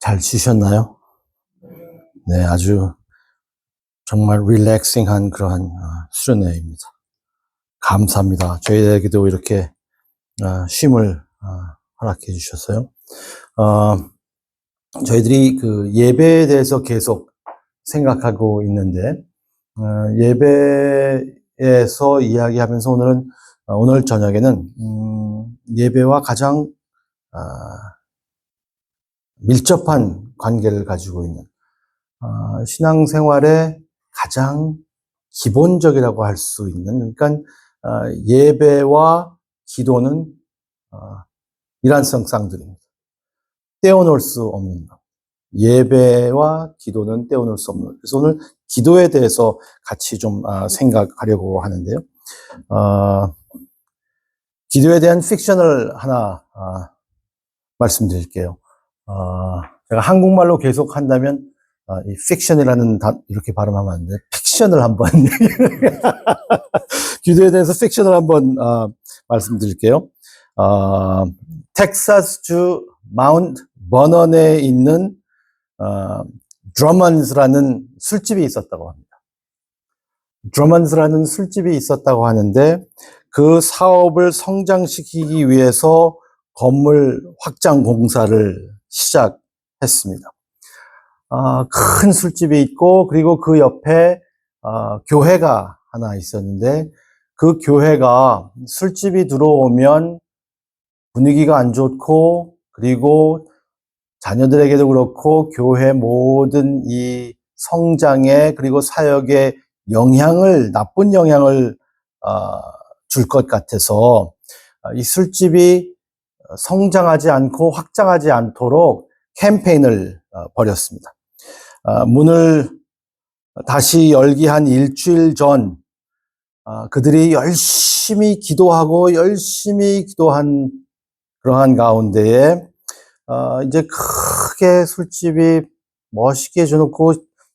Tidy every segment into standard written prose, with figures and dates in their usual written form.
잘 쉬셨나요? 네, 아주 정말 릴렉싱한 그러한 수련회입니다. 감사합니다. 저희에게도 이렇게 쉼을 허락해 주셨어요. 저희들이 그 예배에 대해서 계속 생각하고 있는데 예배에서 이야기하면서 오늘 저녁에는 예배와 가장 밀접한 관계를 가지고 있는 신앙생활의 가장 기본적이라고 할 수 있는, 그러니까 예배와 기도는 일란성 쌍둥이입니다. 떼어놓을 수 없는 것. 예배와 기도는 떼어놓을 수 없는 것. 그래서 오늘 기도에 대해서 같이 좀 생각하려고 하는데요. 기도에 대한 픽션을 하나 말씀드릴게요. 제가 한국말로 계속 한다면 이 픽션이라는 이렇게 발음하면 안 돼. 픽션을 한번 기도에 대해서 픽션을 한번 말씀드릴게요. 텍사스주 마운트 버넌에 있는 드러먼스라는 술집이 있었다고 합니다. 드러먼스라는 술집이 있었다고 하는데 그 사업을 성장시키기 위해서 건물 확장 공사를 시작했습니다. 큰 술집이 있고, 그리고 그 옆에 교회가 하나 있었는데, 그 교회가 술집이 들어오면 분위기가 안 좋고, 그리고 자녀들에게도 그렇고, 교회 모든 이 성장에, 그리고 사역에 나쁜 영향을 줄 것 같아서, 이 술집이 성장하지 않고 확장하지 않도록 캠페인을 벌였습니다. 문을 다시 열기 한 일주일 전 그들이 열심히 기도한 그러한 가운데에 이제 크게 술집이 멋있게 해줘놓고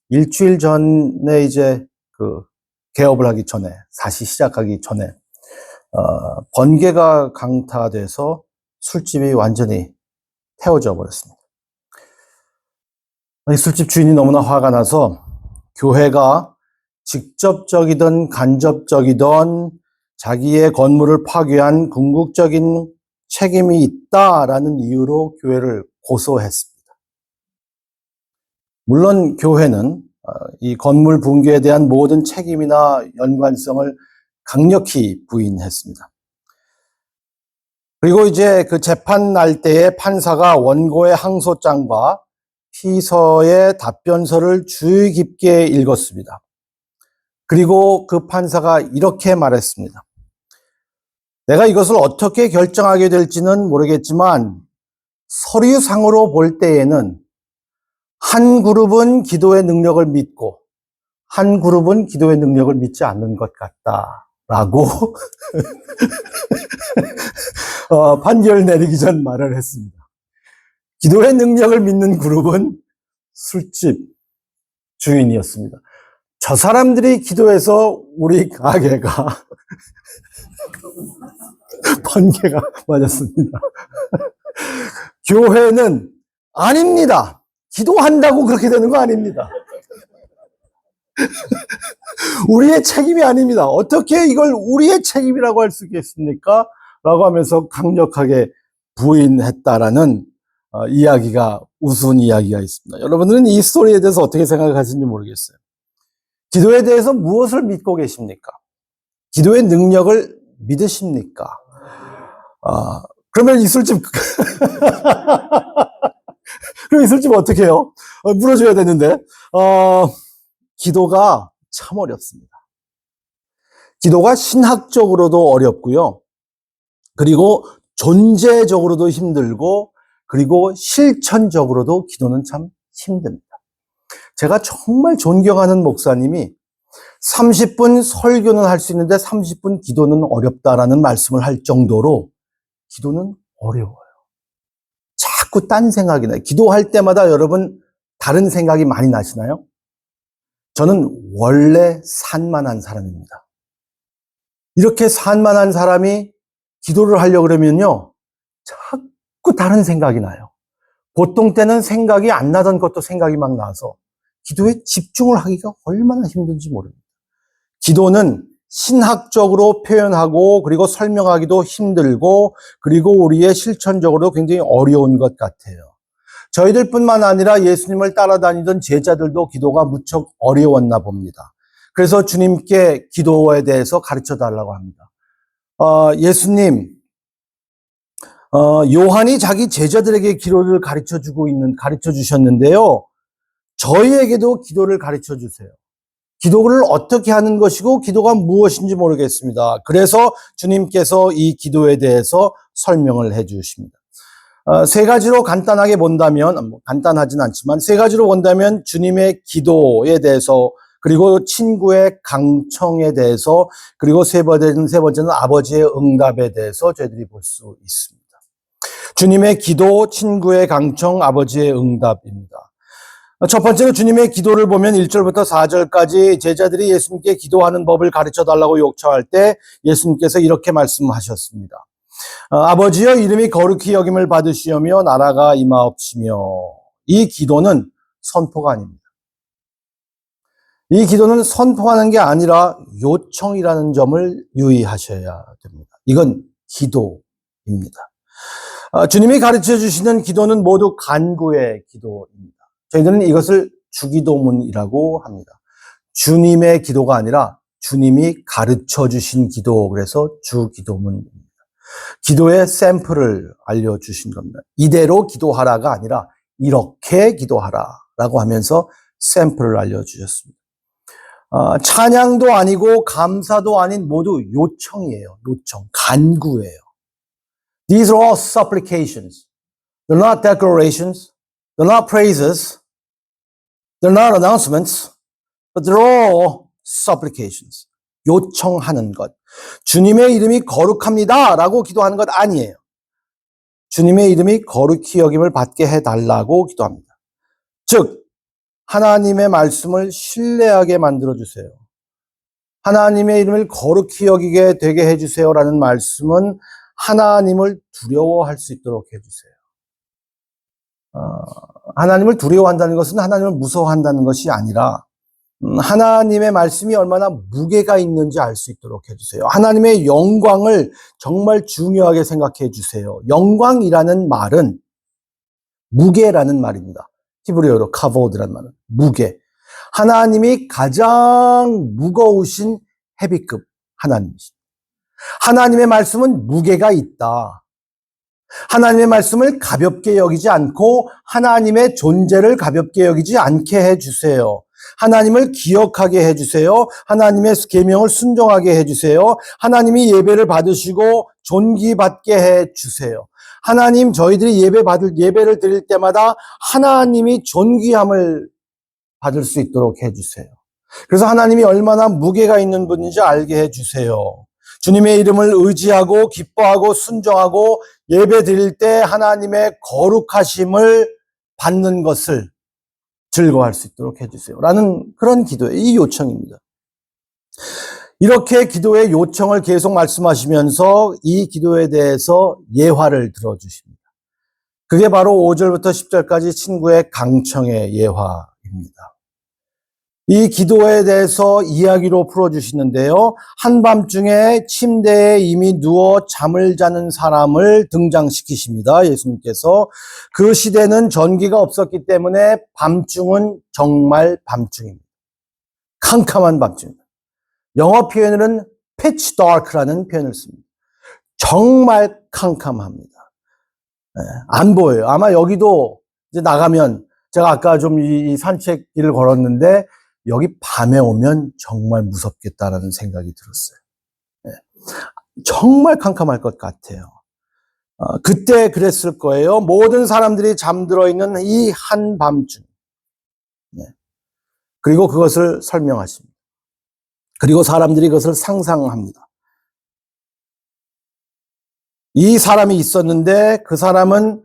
일주일 전에 이제 그 개업을 하기 전에, 다시 시작하기 전에 번개가 강타돼서 술집이 완전히 태워져 버렸습니다. 이 술집 주인이 너무나 화가 나서 교회가 직접적이든 간접적이든 자기의 건물을 파괴한 궁극적인 책임이 있다라는 이유로 교회를 고소했습니다. 물론 교회는 이 건물 붕괴에 대한 모든 책임이나 연관성을 강력히 부인했습니다. 그리고 이제 그 재판 날 때에 판사가 원고의 항소장과 피서의 답변서를 주의 깊게 읽었습니다. 그리고 그 판사가 이렇게 말했습니다. 내가 이것을 어떻게 결정하게 될지는 모르겠지만 서류상으로 볼 때에는 한 그룹은 기도의 능력을 믿고 한 그룹은 기도의 능력을 믿지 않는 것 같다라고 판결 내리기 전 말을 했습니다. 기도의 능력을 믿는 그룹은 술집 주인이었습니다. 저 사람들이 기도해서 우리 가게가 번개가 맞았습니다. 교회는 아닙니다. 기도한다고 그렇게 되는 거 아닙니다. 우리의 책임이 아닙니다. 어떻게 이걸 우리의 책임이라고 할 수 있겠습니까? 라고 하면서 강력하게 부인했다라는 이야기가, 우스운 이야기가 있습니다. 여러분들은 이 스토리에 대해서 어떻게 생각하시는지 모르겠어요. 기도에 대해서 무엇을 믿고 계십니까? 기도의 능력을 믿으십니까? 그러면 이 술집, 그럼 이 술집 어떻게 해요? 물어줘야 되는데, 기도가 참 어렵습니다. 기도가 신학적으로도 어렵고요. 그리고 존재적으로도 힘들고, 그리고 실천적으로도 기도는 참 힘듭니다. 제가 정말 존경하는 목사님이 30분 설교는 할 수 있는데 30분 기도는 어렵다라는 말씀을 할 정도로 기도는 어려워요. 자꾸 딴 생각이 나요. 기도할 때마다 여러분 다른 생각이 많이 나시나요? 저는 원래 산만한 사람입니다. 이렇게 산만한 사람이 기도를 하려고 그러면요, 자꾸 다른 생각이 나요. 보통 때는 생각이 안 나던 것도 생각이 막 나서 기도에 집중을 하기가 얼마나 힘든지 모릅니다. 기도는 신학적으로 표현하고 그리고 설명하기도 힘들고 그리고 우리의 실천적으로 굉장히 어려운 것 같아요. 저희들뿐만 아니라 예수님을 따라다니던 제자들도 기도가 무척 어려웠나 봅니다. 그래서 주님께 기도에 대해서 가르쳐 달라고 합니다. 예수님, 요한이 자기 제자들에게 기도를 가르쳐 주셨는데요. 저희에게도 기도를 가르쳐 주세요. 기도를 어떻게 하는 것이고 기도가 무엇인지 모르겠습니다. 그래서 주님께서 이 기도에 대해서 설명을 해 주십니다. 세 가지로 간단하게 본다면, 간단하진 않지만 세 가지로 본다면 주님의 기도에 대해서 그리고 친구의 강청에 대해서 그리고 세 번째는 아버지의 응답에 대해서 저희들이 볼 수 있습니다. 주님의 기도, 친구의 강청, 아버지의 응답입니다. 첫 번째로 주님의 기도를 보면 1절부터 4절까지 제자들이 예수님께 기도하는 법을 가르쳐 달라고 요청할 때 예수님께서 이렇게 말씀하셨습니다. 아버지여 이름이 거룩히 여김을 받으시오며 나라가 임하옵시며. 이 기도는 선포가 아닙니다. 이 기도는 선포하는 게 아니라 요청이라는 점을 유의하셔야 됩니다. 이건 기도입니다. 주님이 가르쳐 주시는 기도는 모두 간구의 기도입니다. 저희들은 이것을 주기도문이라고 합니다. 주님의 기도가 아니라 주님이 가르쳐 주신 기도, 그래서 주기도문입니다. 기도의 샘플을 알려주신 겁니다. 이대로 기도하라가 아니라 이렇게 기도하라라고 하면서 샘플을 알려주셨습니다. 찬양도 아니고 감사도 아닌 모두 요청이에요. 요청, 간구예요. These are all supplications. They're not declarations. They're not praises. They're not announcements. But they're all supplications. 요청하는 것. 주님의 이름이 거룩합니다 라고 기도하는 것 아니에요. 주님의 이름이 거룩히 여김을 받게 해달라고 기도합니다. 즉 하나님의 말씀을 신뢰하게 만들어주세요. 하나님의 이름을 거룩히 여기게 되게 해주세요라는 말씀은 하나님을 두려워할 수 있도록 해주세요. 하나님을 두려워한다는 것은 하나님을 무서워한다는 것이 아니라 하나님의 말씀이 얼마나 무게가 있는지 알 수 있도록 해주세요. 하나님의 영광을 정말 중요하게 생각해 주세요. 영광이라는 말은 무게라는 말입니다. 히브리어로 카보드라는 말은 무게. 하나님이 가장 무거우신 헤비급 하나님이십니다. 하나님의 말씀은 무게가 있다. 하나님의 말씀을 가볍게 여기지 않고 하나님의 존재를 가볍게 여기지 않게 해주세요. 하나님을 기억하게 해주세요. 하나님의 계명을 순종하게 해주세요. 하나님이 예배를 받으시고 존귀받게 해주세요. 하나님, 저희들이 예배를 드릴 때마다 하나님이 존귀함을 받을 수 있도록 해주세요. 그래서 하나님이 얼마나 무게가 있는 분인지 알게 해주세요. 주님의 이름을 의지하고 기뻐하고 순종하고 예배 드릴 때 하나님의 거룩하심을 받는 것을 즐거워할 수 있도록 해주세요. 라는 그런 기도예요. 이 요청입니다. 이렇게 기도의 요청을 계속 말씀하시면서 이 기도에 대해서 예화를 들어주십니다. 그게 바로 5절부터 10절까지 친구의 강청의 예화입니다. 이 기도에 대해서 이야기로 풀어주시는데요. 한밤중에 침대에 이미 누워 잠을 자는 사람을 등장시키십니다. 예수님께서. 그 시대는 전기가 없었기 때문에 밤중은 정말 밤중입니다. 캄캄한 밤중입니다. 영어 표현으로는 pitch dark라는 표현을 씁니다. 정말 캄캄합니다. 안 보여요. 아마 여기도 이제 나가면 제가 아까 좀 이 산책길을 걸었는데 여기 밤에 오면 정말 무섭겠다라는 생각이 들었어요. 정말 캄캄할 것 같아요. 그때 그랬을 거예요. 모든 사람들이 잠들어 있는 이 한밤중. 그리고 그것을 설명하십니다. 그리고 사람들이 그것을 상상합니다. 이 사람이 있었는데 그 사람은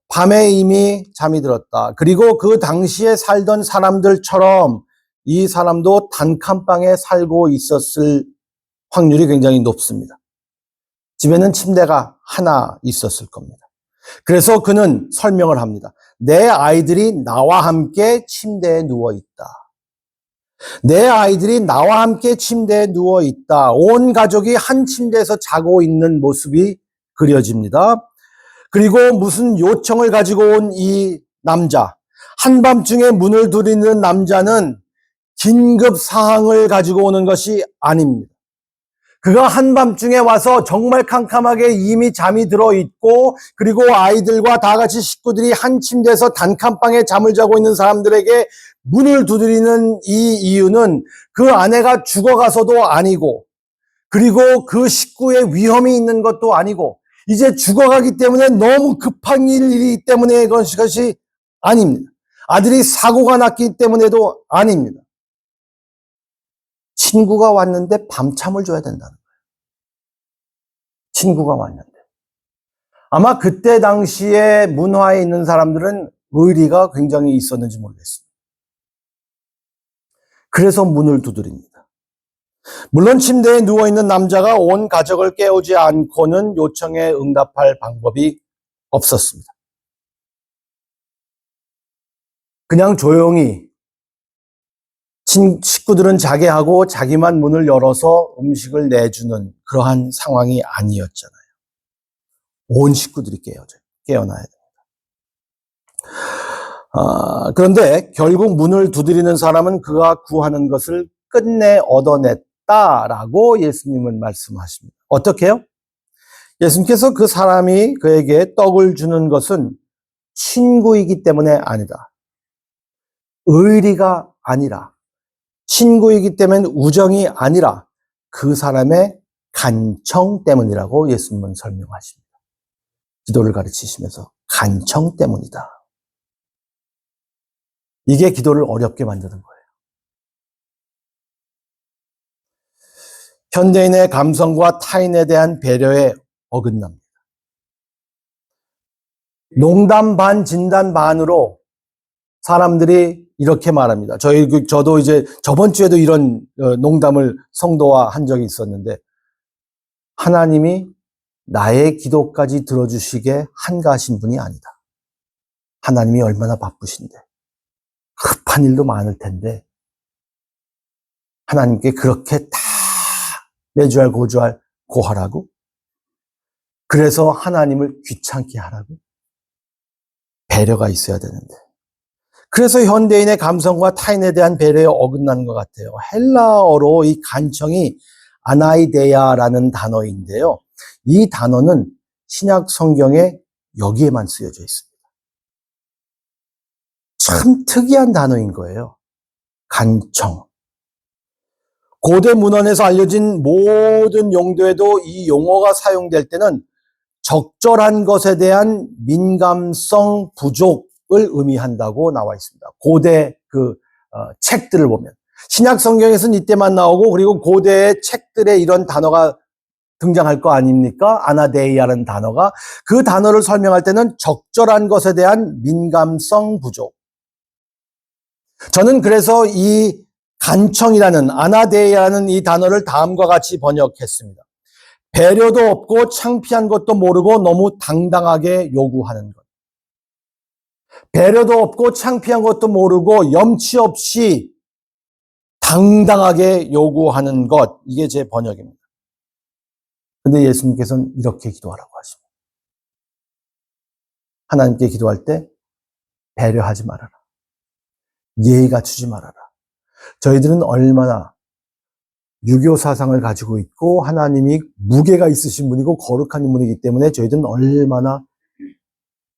밤에 이미 잠이 들었다. 그리고 그 당시에 살던 사람들처럼 이 사람도 단칸방에 살고 있었을 확률이 굉장히 높습니다. 집에는 침대가 하나 있었을 겁니다. 그래서 그는 설명을 합니다. 내 아이들이 나와 함께 침대에 누워 있다. 내 아이들이 나와 함께 침대에 누워 있다. 온 가족이 한 침대에서 자고 있는 모습이 그려집니다. 그리고 무슨 요청을 가지고 온 이 남자, 한밤중에 문을 두드리는 남자는 긴급 사항을 가지고 오는 것이 아닙니다. 그가 한밤중에 와서 정말 캄캄하게 이미 잠이 들어 있고, 그리고 아이들과 다 같이 식구들이 한 침대에서 단칸방에 잠을 자고 있는 사람들에게 문을 두드리는 이 이유는 그 아내가 죽어가서도 아니고, 그리고 그 식구에 위험이 있는 것도 아니고, 이제 죽어가기 때문에 너무 급한 일이기 때문에 그것이 아닙니다. 아들이 사고가 났기 때문에도 아닙니다. 친구가 왔는데 밤참을 줘야 된다는 거예요. 친구가 왔는데. 아마 그때 당시에 문화에 있는 사람들은 의리가 굉장히 있었는지 모르겠습니다. 그래서 문을 두드립니다. 물론 침대에 누워있는 남자가 온 가족을 깨우지 않고는 요청에 응답할 방법이 없었습니다. 그냥 조용히 식구들은 자게 하고 자기만 문을 열어서 음식을 내주는 그러한 상황이 아니었잖아요. 온 식구들이 깨어나야 됩니다. 그런데 결국 문을 두드리는 사람은 그가 구하는 것을 끝내 얻어냈다라고 예수님은 말씀하십니다. 어떻게요? 예수님께서 그 사람이 그에게 떡을 주는 것은 친구이기 때문에 아니다. 의리가 아니라, 친구이기 때문에 우정이 아니라 그 사람의 간청 때문이라고 예수님은 설명하십니다. 기도를 가르치시면서 간청 때문이다. 이게 기도를 어렵게 만드는 거예요. 현대인의 감성과 타인에 대한 배려에 어긋납니다. 농담 반 진담 반으로 사람들이 이렇게 말합니다. 저도 이제 저번 주에도 이런 농담을 성도와 한 적이 있었는데, 하나님이 나의 기도까지 들어주시게 한가하신 분이 아니다. 하나님이 얼마나 바쁘신데, 급한 일도 많을 텐데, 하나님께 그렇게 다 매주알 고주알 고하라고? 그래서 하나님을 귀찮게 하라고? 배려가 있어야 되는데. 그래서 현대인의 감성과 타인에 대한 배려에 어긋나는 것 같아요. 헬라어로 이 간청이 아나이데야라는 단어인데요. 이 단어는 신약 성경에 여기에만 쓰여져 있습니다. 참 특이한 단어인 거예요. 간청. 고대 문헌에서 알려진 모든 용도에도 이 용어가 사용될 때는 적절한 것에 대한 민감성 부족을 의미한다고 나와 있습니다. 고대 책들을 보면. 신약 성경에서는 이때만 나오고, 그리고 고대의 책들에 이런 단어가 등장할 거 아닙니까? 아나데이아라는 단어가. 그 단어를 설명할 때는 적절한 것에 대한 민감성 부족. 저는 그래서 이 간청이라는 아나데이아라는 이 단어를 다음과 같이 번역했습니다. 배려도 없고 창피한 것도 모르고 너무 당당하게 요구하는 것. 배려도 없고 창피한 것도 모르고 염치 없이 당당하게 요구하는 것. 이게 제 번역입니다. 근데 예수님께서는 이렇게 기도하라고 하십니다. 하나님께 기도할 때 배려하지 말아라. 예의 갖추지 말아라. 저희들은 얼마나 유교 사상을 가지고 있고 하나님이 무게가 있으신 분이고 거룩한 분이기 때문에 저희들은 얼마나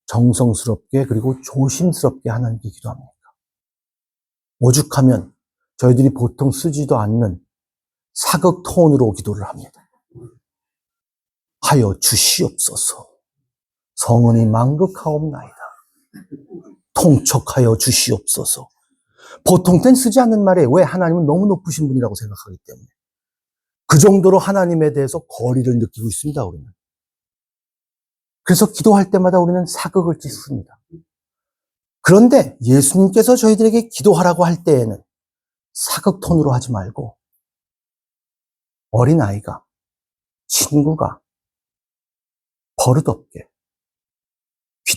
정성스럽게 그리고 조심스럽게 하나님께 기도합니까? 오죽하면 저희들이 보통 쓰지도 않는 사극 톤으로 기도를 합니다. 하여 주시옵소서. 성은이 만극하옵나이다. 통촉하여 주시옵소서. 보통 땐 쓰지 않는 말이에요. 왜? 하나님은 너무 높으신 분이라고 생각하기 때문에. 그 정도로 하나님에 대해서 거리를 느끼고 있습니다, 우리는. 그래서 기도할 때마다 우리는 사극을 짓습니다. 그런데 예수님께서 저희들에게 기도하라고 할 때에는 사극 톤으로 하지 말고 어린아이가, 친구가 버릇없게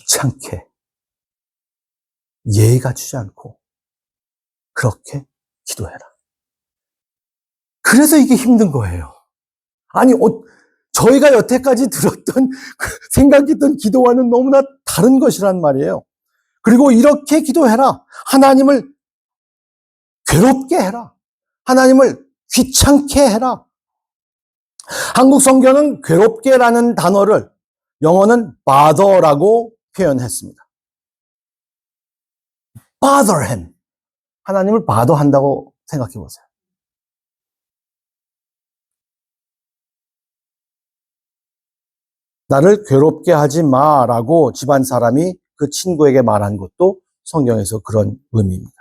귀찮게 예의 갖추지 않고 그렇게 기도해라. 그래서 이게 힘든 거예요. 아니, 저희가 여태까지 들었던, 생각했던 기도와는 너무나 다른 것이란 말이에요. 그리고 이렇게 기도해라. 하나님을 괴롭게 해라. 하나님을 귀찮게 해라. 한국 성경은 괴롭게라는 단어를 영어는 bother라고 표현했습니다. bother him. 하나님을 bother한다고 생각해 보세요. 나를 괴롭게 하지 마라고 집안 사람이 그 친구에게 말한 것도 성경에서 그런 의미입니다.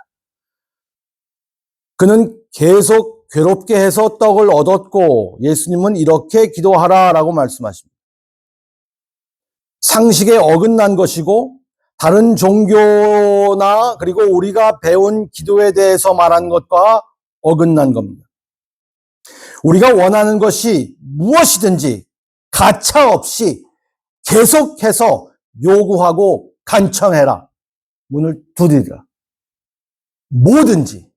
그는 계속 괴롭게 해서 떡을 얻었고 예수님은 이렇게 기도하라라고 말씀하십니다. 상식에 어긋난 것이고 다른 종교나 그리고 우리가 배운 기도에 대해서 말한 것과 어긋난 겁니다. 우리가 원하는 것이 무엇이든지 가차 없이 계속해서 요구하고 간청해라. 문을 두드리라. 뭐든지.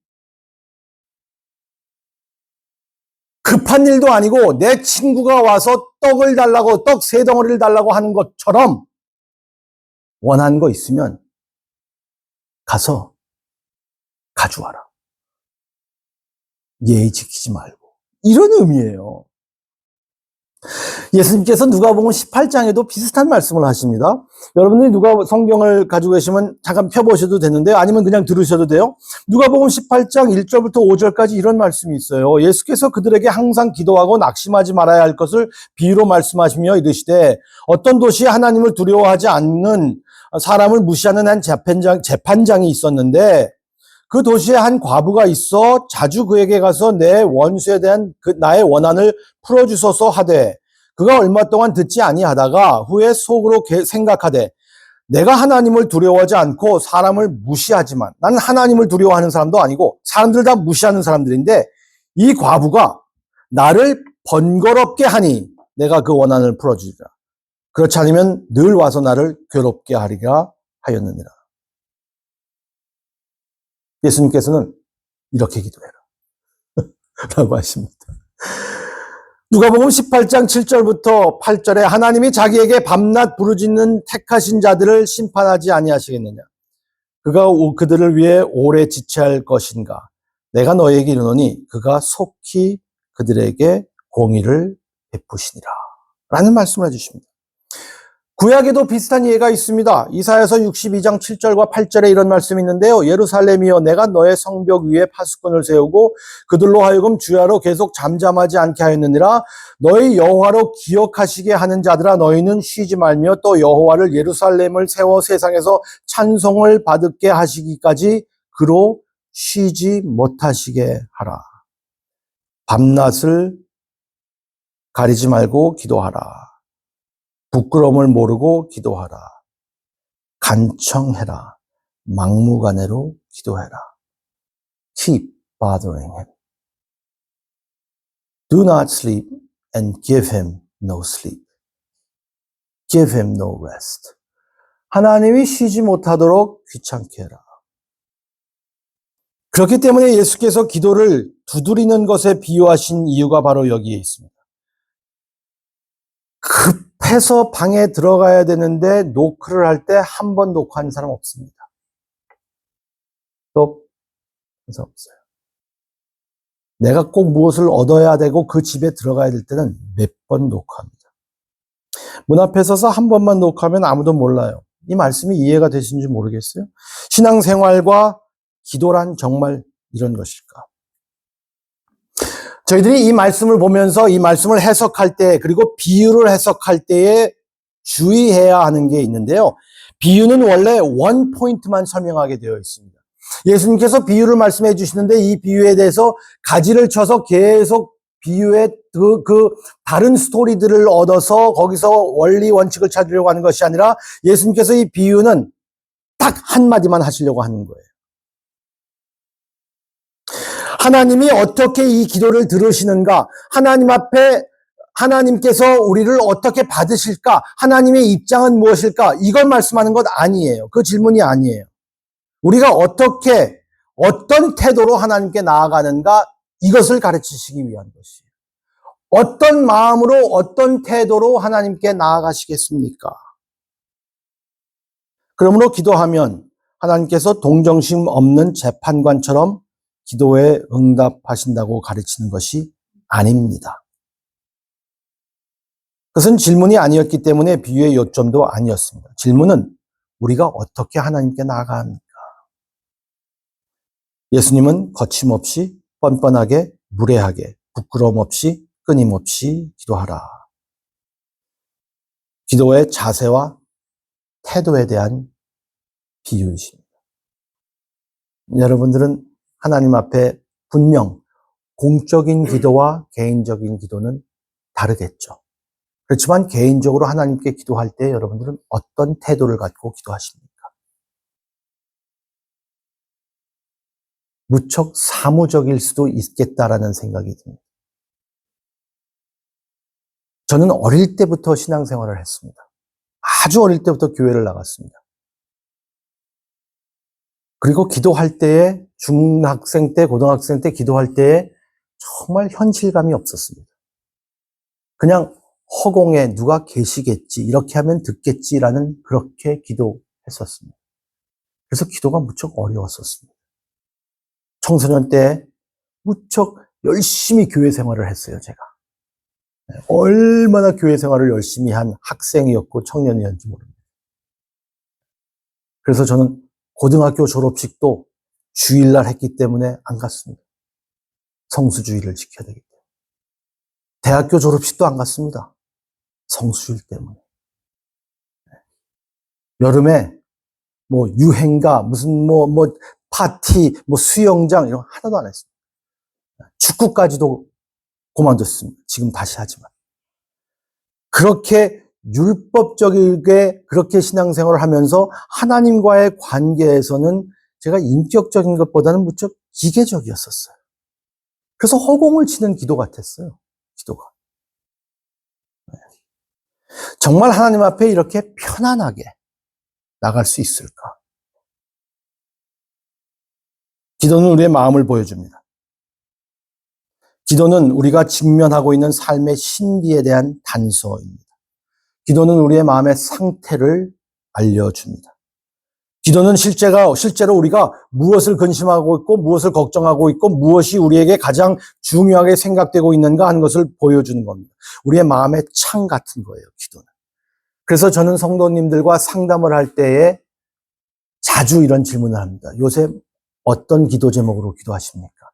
급한 일도 아니고 내 친구가 와서 떡을 달라고, 떡 3덩어리를 달라고 하는 것처럼 원하는 거 있으면 가서 가져와라. 예의 지키지 말고. 이런 의미예요. 예수님께서 누가복음 18장에도 비슷한 말씀을 하십니다. 여러분들이 누가 성경을 가지고 계시면 잠깐 펴보셔도 되는데요. 아니면 그냥 들으셔도 돼요. 누가복음 18장 1절부터 5절까지 이런 말씀이 있어요. 예수께서 그들에게 항상 기도하고 낙심하지 말아야 할 것을 비유로 말씀하시며 이르시되 어떤 도시에 하나님을 두려워하지 않는 사람을 무시하는 한 재판장이 있었는데 그 도시에 한 과부가 있어 자주 그에게 가서 내 원수에 대한 나의 원한을 풀어주소서 하되 그가 얼마 동안 듣지 아니하다가 후에 속으로 생각하되 내가 하나님을 두려워하지 않고 사람을 무시하지만 나는 하나님을 두려워하는 사람도 아니고 사람들 다 무시하는 사람들인데 이 과부가 나를 번거롭게 하니 내가 그 원한을 풀어주리라. 그렇지 않으면 늘 와서 나를 괴롭게 하리라 하였느니라. 예수님께서는 이렇게 기도해라 라고 하십니다. 누가복음 18장 7절부터 8절에 하나님이 자기에게 밤낮 부르짖는 택하신 자들을 심판하지 아니하시겠느냐. 그가 그들을 위해 오래 지체할 것인가. 내가 너에게 이르노니 그가 속히 그들에게 공의를 베푸시니라 라는 말씀을 해주십니다. 구약에도 비슷한 예가 있습니다. 이사야서 62장 7절과 8절에 이런 말씀이 있는데요. 예루살렘이여 내가 너의 성벽 위에 파수꾼을 세우고 그들로 하여금 주야로 계속 잠잠하지 않게 하였느니라. 너희 여호와로 기억하시게 하는 자들아 너희는 쉬지 말며 또 여호와를 예루살렘을 세워 세상에서 찬송을 받게 하시기까지 그로 쉬지 못하시게 하라. 밤낮을 가리지 말고 기도하라. 부끄러움을 모르고 기도하라. 간청해라. 막무가내로 기도해라. Keep bothering him. Do not sleep and give him no sleep. Give him no rest. 하나님이 쉬지 못하도록 귀찮게 해라. 그렇기 때문에 예수께서 기도를 두드리는 것에 비유하신 이유가 바로 여기에 있습니다. 급해서 방에 들어가야 되는데 노크를 할 때 한 번 노크하는 사람 없습니다. 또 없어요. 내가 꼭 무엇을 얻어야 되고 그 집에 들어가야 될 때는 몇 번 노크합니다. 문 앞에 서서 한 번만 노크하면 아무도 몰라요. 이 말씀이 이해가 되시는지 모르겠어요. 신앙생활과 기도란 정말 이런 것일까? 저희들이 이 말씀을 보면서 이 말씀을 해석할 때 그리고 비유를 해석할 때에 주의해야 하는 게 있는데요. 비유는 원래 원 포인트만 설명하게 되어 있습니다. 예수님께서 비유를 말씀해 주시는데 이 비유에 대해서 가지를 쳐서 계속 비유의 그 다른 스토리들을 얻어서 거기서 원리 원칙을 찾으려고 하는 것이 아니라 예수님께서 이 비유는 딱 한마디만 하시려고 하는 거예요. 하나님이 어떻게 이 기도를 들으시는가? 하나님 앞에 하나님께서 우리를 어떻게 받으실까? 하나님의 입장은 무엇일까? 이걸 말씀하는 것 아니에요. 그 질문이 아니에요. 우리가 어떻게, 어떤 태도로 하나님께 나아가는가? 이것을 가르치시기 위한 것이에요. 어떤 마음으로, 어떤 태도로 하나님께 나아가시겠습니까? 그러므로 기도하면 하나님께서 동정심 없는 재판관처럼 기도에 응답하신다고 가르치는 것이 아닙니다. 그것은 질문이 아니었기 때문에 비유의 요점도 아니었습니다. 질문은 우리가 어떻게 하나님께 나아가야 합니까? 예수님은 거침없이 뻔뻔하게 무례하게 부끄러움 없이 끊임없이 기도하라. 기도의 자세와 태도에 대한 비유이십니다. 여러분들은 하나님 앞에 분명 공적인 기도와 개인적인 기도는 다르겠죠. 그렇지만 개인적으로 하나님께 기도할 때 여러분들은 어떤 태도를 갖고 기도하십니까? 무척 사무적일 수도 있겠다라는 생각이 듭니다. 저는 어릴 때부터 신앙생활을 했습니다. 아주 어릴 때부터 교회를 나갔습니다. 그리고 기도할 때에 중학생 때, 고등학생 때 기도할 때에 정말 현실감이 없었습니다. 그냥 허공에 누가 계시겠지, 이렇게 하면 듣겠지라는 그렇게 기도했었습니다. 그래서 기도가 무척 어려웠었습니다. 청소년 때 무척 열심히 교회 생활을 했어요, 제가. 얼마나 교회 생활을 열심히 한 학생이었고 청년이었는지 모릅니다. 그래서 저는 고등학교 졸업식도 주일날 했기 때문에 안 갔습니다. 성수주의를 지켜야 되기 때문에. 대학교 졸업식도 안 갔습니다. 성수주의 때문에. 여름에 뭐 유행가, 무슨 파티, 수영장 이런 거 하나도 안 했습니다. 축구까지도 그만뒀습니다. 지금 다시 하지만. 그렇게 율법적이게 그렇게 신앙생활을 하면서 하나님과의 관계에서는 제가 인격적인 것보다는 무척 기계적이었었어요. 그래서 허공을 치는 기도 같았어요. 기도가. 정말 하나님 앞에 이렇게 편안하게 나갈 수 있을까? 기도는 우리의 마음을 보여줍니다. 기도는 우리가 직면하고 있는 삶의 신비에 대한 단서입니다. 기도는 우리의 마음의 상태를 알려줍니다. 기도는 실제로 우리가 무엇을 근심하고 있고 무엇을 걱정하고 있고 무엇이 우리에게 가장 중요하게 생각되고 있는가 하는 것을 보여주는 겁니다. 우리의 마음의 창 같은 거예요, 기도는. 그래서 저는 성도님들과 상담을 할 때에 자주 이런 질문을 합니다. 요새 어떤 기도 제목으로 기도하십니까?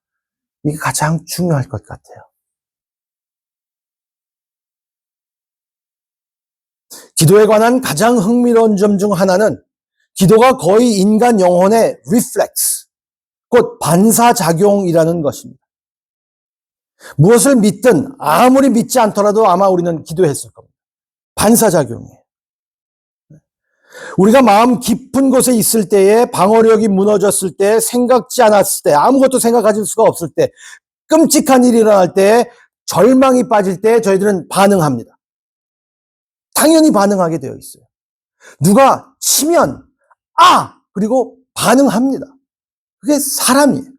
이게 가장 중요할 것 같아요. 기도에 관한 가장 흥미로운 점 중 하나는 기도가 거의 인간 영혼의 리플렉스, 곧 반사작용이라는 것입니다. 무엇을 믿든 아무리 믿지 않더라도 아마 우리는 기도했을 겁니다. 반사작용이에요. 우리가 마음 깊은 곳에 있을 때에 방어력이 무너졌을 때 생각지 않았을 때 아무것도 생각할 수가 없을 때 끔찍한 일이 일어날 때 절망이 빠질 때 저희들은 반응합니다. 당연히 반응하게 되어 있어요. 누가 치면 그리고 반응합니다. 그게 사람이에요.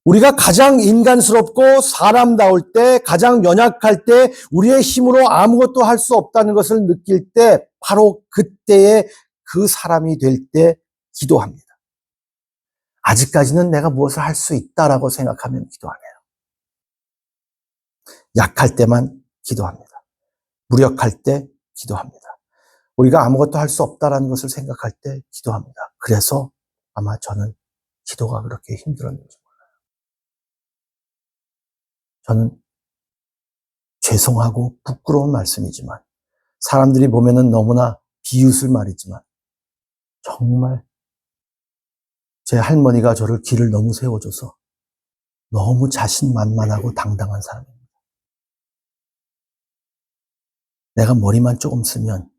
우리가 가장 인간스럽고 사람다울 때, 가장 연약할 때, 우리의 힘으로 아무것도 할 수 없다는 것을 느낄 때, 바로 그때에 그 사람이 될 때 기도합니다. 아직까지는 내가 무엇을 할 수 있다라고 생각하면 기도 안 해요. 약할 때만 기도합니다. 무력할 때 기도합니다. 우리가 아무것도 할 수 없다라는 것을 생각할 때 기도합니다. 그래서 아마 저는 기도가 그렇게 힘들었는지 몰라요. 저는 죄송하고 부끄러운 말씀이지만 사람들이 보면은 너무나 비웃을 말이지만 정말 제 할머니가 저를 길을 너무 세워줘서 너무 자신만만하고 당당한 사람입니다. 내가 머리만 조금 쓰면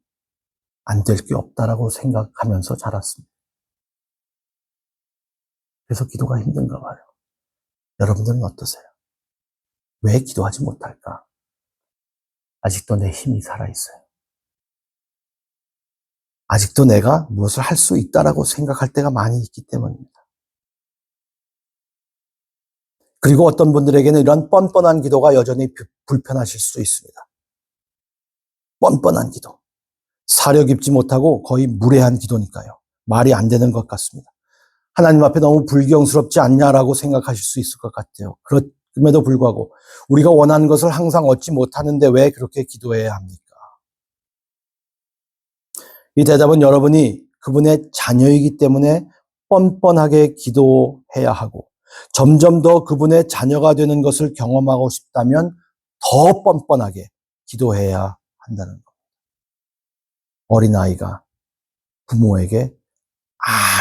안 될 게 없다라고 생각하면서 자랐습니다. 그래서 기도가 힘든가 봐요. 여러분들은 어떠세요? 왜 기도하지 못할까? 아직도 내 힘이 살아있어요. 아직도 내가 무엇을 할 수 있다라고 생각할 때가 많이 있기 때문입니다. 그리고 어떤 분들에게는 이런 뻔뻔한 기도가 여전히 불편하실 수도 있습니다. 뻔뻔한 기도. 사려 깊지 못하고 거의 무례한 기도니까요. 말이 안 되는 것 같습니다. 하나님 앞에 너무 불경스럽지 않냐라고 생각하실 수 있을 것 같아요. 그럼에도 불구하고 우리가 원하는 것을 항상 얻지 못하는데 왜 그렇게 기도해야 합니까? 이 대답은 여러분이 그분의 자녀이기 때문에 뻔뻔하게 기도해야 하고 점점 더 그분의 자녀가 되는 것을 경험하고 싶다면 더 뻔뻔하게 기도해야 한다는 것. 어린아이가 부모에게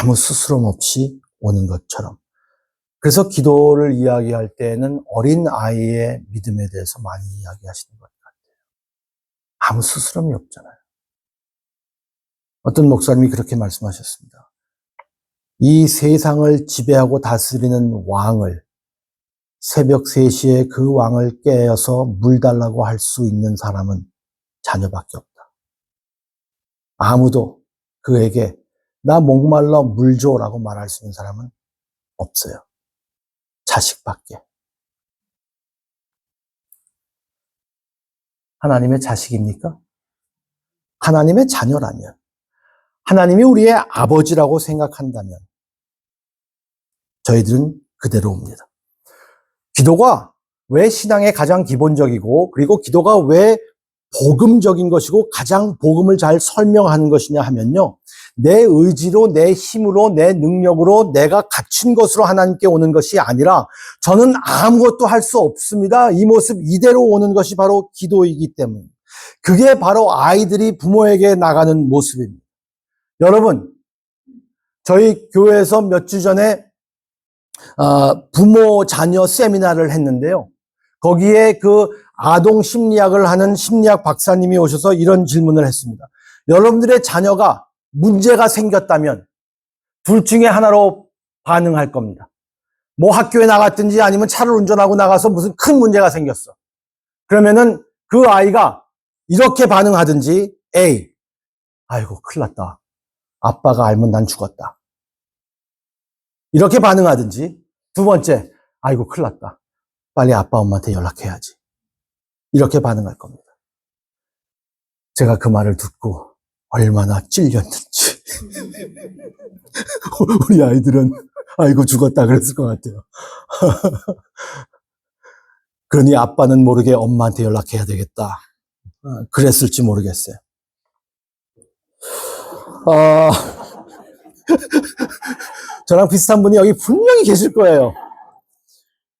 아무 스스럼 없이 오는 것처럼. 그래서 기도를 이야기할 때에는 어린아이의 믿음에 대해서 많이 이야기하시는 것 같아요. 아무 스스럼이 없잖아요. 어떤 목사님이 그렇게 말씀하셨습니다. 이 세상을 지배하고 다스리는 왕을 새벽 3시에 그 왕을 깨어서 물 달라고 할 수 있는 사람은 자녀밖에 없다. 아무도 그에게 나 목말라 물 줘라고 말할 수 있는 사람은 없어요. 자식밖에. 하나님의 자식입니까? 하나님의 자녀라면, 하나님이 우리의 아버지라고 생각한다면 저희들은 그대로입니다. 기도가 왜 신앙의 가장 기본적이고 그리고 기도가 왜 복음적인 것이고 가장 복음을 잘 설명하는 것이냐 하면요. 내 의지로, 내 힘으로, 내 능력으로 내가 갖춘 것으로 하나님께 오는 것이 아니라 저는 아무것도 할 수 없습니다. 이 모습 이대로 오는 것이 바로 기도이기 때문에 그게 바로 아이들이 부모에게 나가는 모습입니다. 여러분, 저희 교회에서 몇 주 전에 부모 자녀 세미나를 했는데요. 거기에 그 아동 심리학을 하는 심리학 박사님이 오셔서 이런 질문을 했습니다. 여러분들의 자녀가 문제가 생겼다면 둘 중에 하나로 반응할 겁니다. 뭐 학교에 나갔든지 아니면 차를 운전하고 나가서 무슨 큰 문제가 생겼어. 그러면은 그 아이가 이렇게 반응하든지 A, 아이고 큰일 났다. 아빠가 알면 난 죽었다. 이렇게 반응하든지 두 번째, 아이고 큰일 났다. 빨리 아빠 엄마한테 연락해야지. 이렇게 반응할 겁니다. 제가 그 말을 듣고 얼마나 찔렸는지. 우리 아이들은 아이고 죽었다 그랬을 것 같아요. 그러니 아빠는 모르게 엄마한테 연락해야 되겠다. 그랬을지 모르겠어요. 저랑 비슷한 분이 여기 분명히 계실 거예요.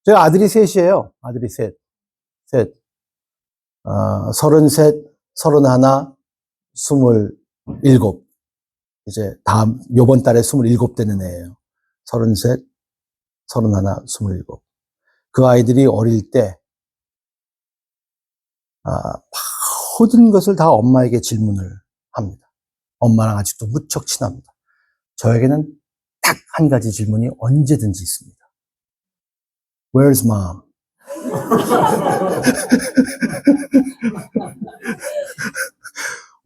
제가 아들이 셋이에요. 아들이 셋. 33, 31, 27. 이제 요번 달에 27 되는 애예요. 33, 31, 27. 그 아이들이 어릴 때, 모든 것을 다 엄마에게 질문을 합니다. 엄마랑 아직도 무척 친합니다. 저에게는 딱 한 가지 질문이 언제든지 있습니다. Where's mom?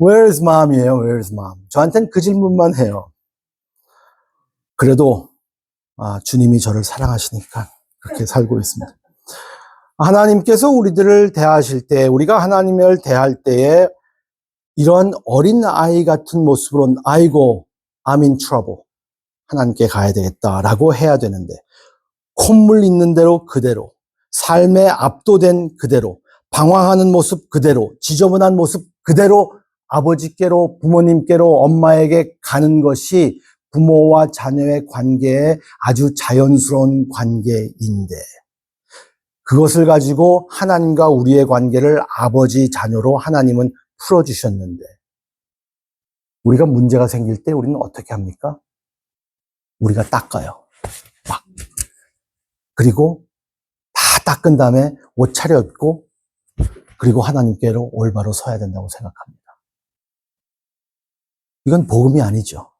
Where's mom이에요, where's mom? 저한테는 그 질문만 해요. 그래도, 주님이 저를 사랑하시니까 그렇게 살고 있습니다. 하나님께서 우리들을 대하실 때, 우리가 하나님을 대할 때에 이런 어린 아이 같은 모습으로, 아이고, I'm in trouble. 하나님께 가야 되겠다라고 해야 되는데, 콧물 있는 대로 그대로, 삶에 압도된 그대로, 방황하는 모습 그대로, 지저분한 모습 그대로 아버지께로, 부모님께로, 엄마에게 가는 것이 부모와 자녀의 관계에 아주 자연스러운 관계인데, 그것을 가지고 하나님과 우리의 관계를 아버지, 자녀로 하나님은 풀어주셨는데, 우리가 문제가 생길 때 우리는 어떻게 합니까? 우리가 닦아요. 막. 그리고 다 닦은 다음에 옷 차려입고, 그리고 하나님께로 올바로 서야 된다고 생각합니다. 이건 복음이 아니죠.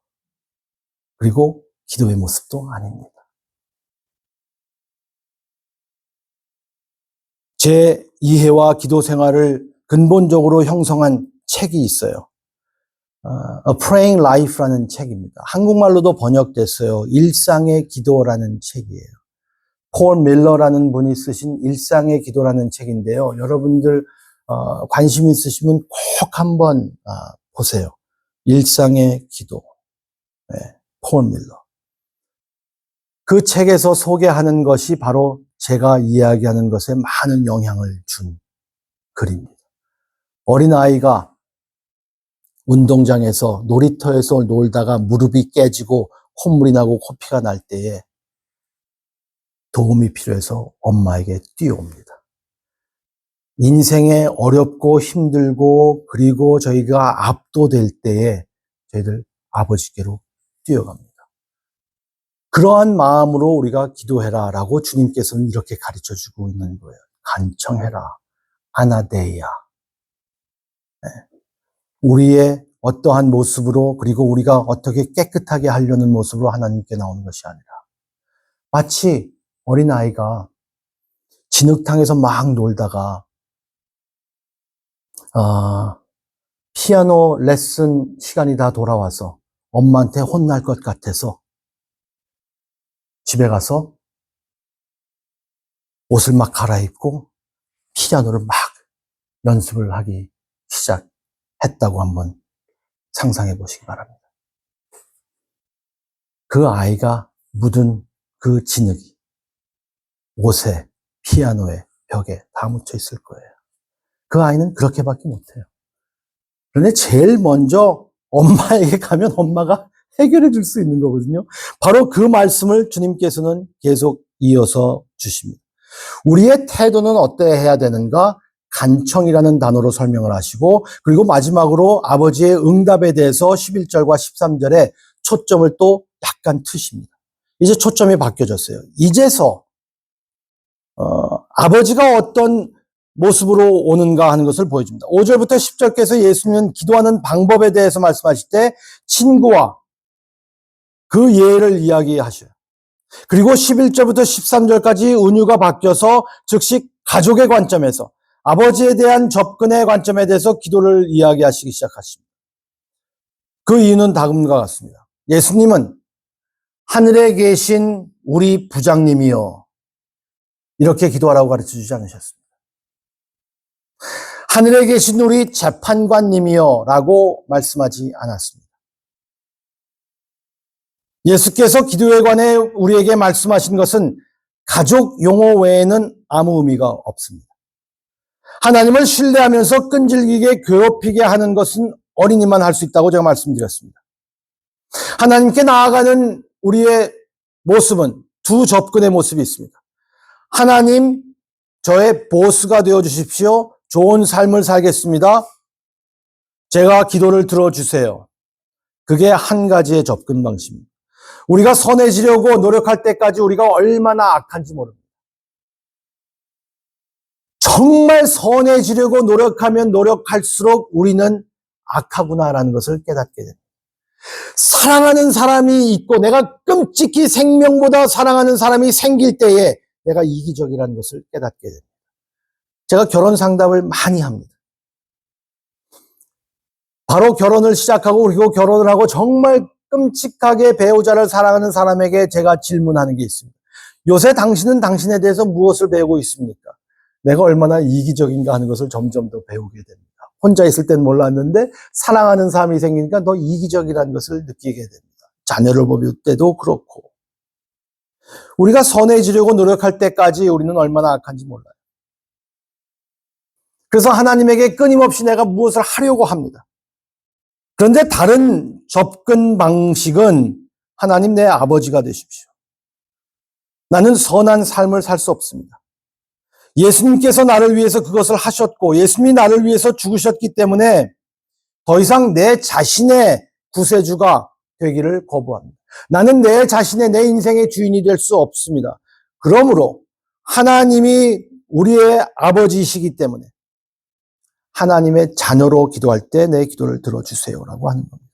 그리고 기도의 모습도 아닙니다. 제 이해와 기도 생활을 근본적으로 형성한 책이 있어요. A Praying Life라는 책입니다. 한국말로도 번역됐어요. 일상의 기도라는 책이에요. 폴 밀러라는 분이 쓰신 일상의 기도라는 책인데요. 여러분들 관심 있으시면 꼭 한번 보세요. 일상의 기도. 네, 폴 밀러. 그 책에서 소개하는 것이 바로 제가 이야기하는 것에 많은 영향을 준 글입니다. 어린아이가 운동장에서 놀이터에서 놀다가 무릎이 깨지고 콧물이 나고 코피가 날 때에 도움이 필요해서 엄마에게 뛰어옵니다. 인생에 어렵고 힘들고 그리고 저희가 압도될 때에 저희들 아버지께로 뛰어갑니다. 그러한 마음으로 우리가 기도해라 라고 주님께서는 이렇게 가르쳐주고 있는 거예요. 간청해라. 아나데이아. 네. 우리의 어떠한 모습으로 그리고 우리가 어떻게 깨끗하게 하려는 모습으로 하나님께 나오는 것이 아니라 마치 어린아이가 진흙탕에서 막 놀다가 피아노 레슨 시간이 다 돌아와서 엄마한테 혼날 것 같아서 집에 가서 옷을 막 갈아입고 피아노를 막 연습을 하기 시작했다고 한번 상상해 보시기 바랍니다. 그 아이가 묻은 그 진흙이 옷에, 피아노에, 벽에 다 묻혀 있을 거예요. 그 아이는 그렇게밖에 못해요. 그런데 제일 먼저 엄마에게 가면 엄마가 해결해 줄 수 있는 거거든요. 바로 그 말씀을 주님께서는 계속 이어서 주십니다. 우리의 태도는 어때야 되는가? 간청이라는 단어로 설명을 하시고 그리고 마지막으로 아버지의 응답에 대해서 11절과 13절에 초점을 또 약간 트십니다. 이제 초점이 바뀌어졌어요. 이제서 아버지가 어떤 모습으로 오는가 하는 것을 보여줍니다. 5절부터 10절께서 예수님은 기도하는 방법에 대해서 말씀하실 때 친구와 그 예를 이야기하셔요. 그리고 11절부터 13절까지 은유가 바뀌어서 즉시 가족의 관점에서 아버지에 대한 접근의 관점에 대해서 기도를 이야기하시기 시작하십니다. 그 이유는 다음과 같습니다. 예수님은 하늘에 계신 우리 부장님이여 이렇게 기도하라고 가르쳐주지 않으셨습니다. 하늘에 계신 우리 재판관님이여 라고 말씀하지 않았습니다. 예수께서 기도에 관해 우리에게 말씀하신 것은 가족 용어 외에는 아무 의미가 없습니다. 하나님을 신뢰하면서 끈질기게 괴롭히게 하는 것은 어린이만 할 수 있다고 제가 말씀드렸습니다. 하나님께 나아가는 우리의 모습은 두 접근의 모습이 있습니다. 하나님, 저의 보스가 되어 주십시오. 좋은 삶을 살겠습니다. 제가 기도를 들어주세요. 그게 한 가지의 접근 방식입니다. 우리가 선해지려고 노력할 때까지 우리가 얼마나 악한지 모릅니다. 정말 선해지려고 노력하면 노력할수록 우리는 악하구나라는 것을 깨닫게 됩니다. 사랑하는 사람이 있고 내가 끔찍히 생명보다 사랑하는 사람이 생길 때에 내가 이기적이라는 것을 깨닫게 됩니다. 제가 결혼 상담을 많이 합니다. 바로 결혼을 시작하고 그리고 결혼을 하고 정말 끔찍하게 배우자를 사랑하는 사람에게 제가 질문하는 게 있습니다. 요새 당신은 당신에 대해서 무엇을 배우고 있습니까? 내가 얼마나 이기적인가 하는 것을 점점 더 배우게 됩니다. 혼자 있을 땐 몰랐는데 사랑하는 사람이 생기니까 더 이기적이라는 것을 느끼게 됩니다. 자녀를 볼 때도 그렇고. 우리가 선해지려고 노력할 때까지 우리는 얼마나 악한지 몰라요. 그래서 하나님에게 끊임없이 내가 무엇을 하려고 합니다. 그런데 다른 접근 방식은 하나님 내 아버지가 되십시오. 나는 선한 삶을 살 수 없습니다. 예수님께서 나를 위해서 그것을 하셨고 예수님이 나를 위해서 죽으셨기 때문에 더 이상 내 자신의 구세주가 되기를 거부합니다. 나는 내 자신의 내 인생의 주인이 될 수 없습니다. 그러므로 하나님이 우리의 아버지이시기 때문에 하나님의 자녀로 기도할 때 내 기도를 들어주세요라고 하는 겁니다.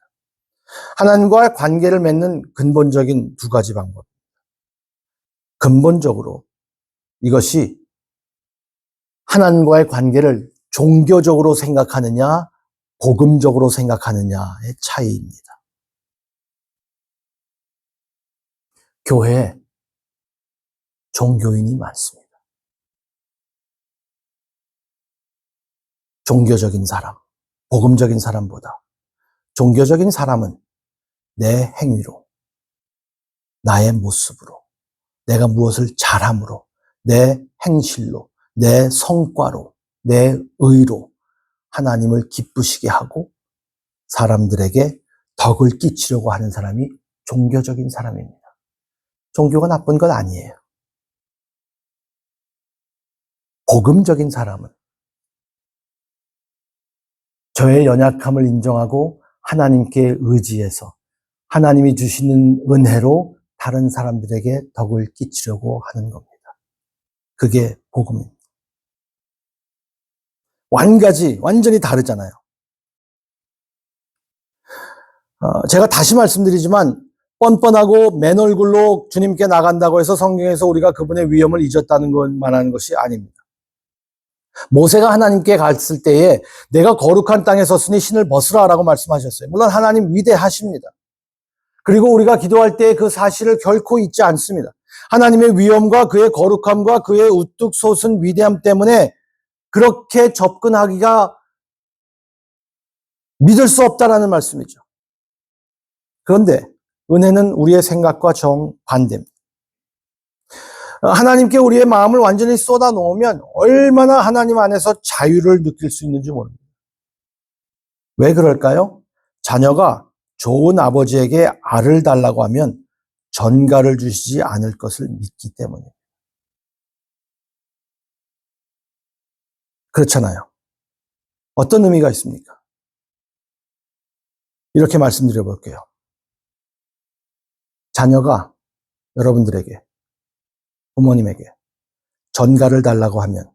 하나님과의 관계를 맺는 근본적인 두 가지 방법. 근본적으로 이것이 하나님과의 관계를 종교적으로 생각하느냐, 복음적으로 생각하느냐의 차이입니다. 교회에 종교인이 많습니다. 종교적인 사람, 복음적인 사람보다 종교적인 사람은 내 행위로, 나의 모습으로, 내가 무엇을 잘함으로, 내 행실로, 내 성과로, 내 의로 하나님을 기쁘시게 하고 사람들에게 덕을 끼치려고 하는 사람이 종교적인 사람입니다. 종교가 나쁜 건 아니에요. 복음적인 사람은 저의 연약함을 인정하고 하나님께 의지해서 하나님이 주시는 은혜로 다른 사람들에게 덕을 끼치려고 하는 겁니다. 그게 복음입니다. 완전히 다르잖아요. 제가 다시 말씀드리지만 뻔뻔하고 맨 얼굴로 주님께 나간다고 해서 성경에서 우리가 그분의 위엄을 잊었다는 것만 하는 것이 아닙니다. 모세가 하나님께 갔을 때에 내가 거룩한 땅에 섰으니 신을 벗으라 라고 말씀하셨어요. 물론 하나님 위대하십니다. 그리고 우리가 기도할 때 그 사실을 결코 잊지 않습니다. 하나님의 위엄과 그의 거룩함과 그의 우뚝 솟은 위대함 때문에 그렇게 접근하기가 믿을 수 없다라는 말씀이죠. 그런데 은혜는 우리의 생각과 정반대입니다. 하나님께 우리의 마음을 완전히 쏟아 놓으면 얼마나 하나님 안에서 자유를 느낄 수 있는지 모릅니다. 왜 그럴까요? 자녀가 좋은 아버지에게 알을 달라고 하면 전가를 주시지 않을 것을 믿기 때문이에요. 그렇잖아요. 어떤 의미가 있습니까? 이렇게 말씀드려 볼게요. 자녀가 여러분들에게, 부모님에게 전가를 달라고 하면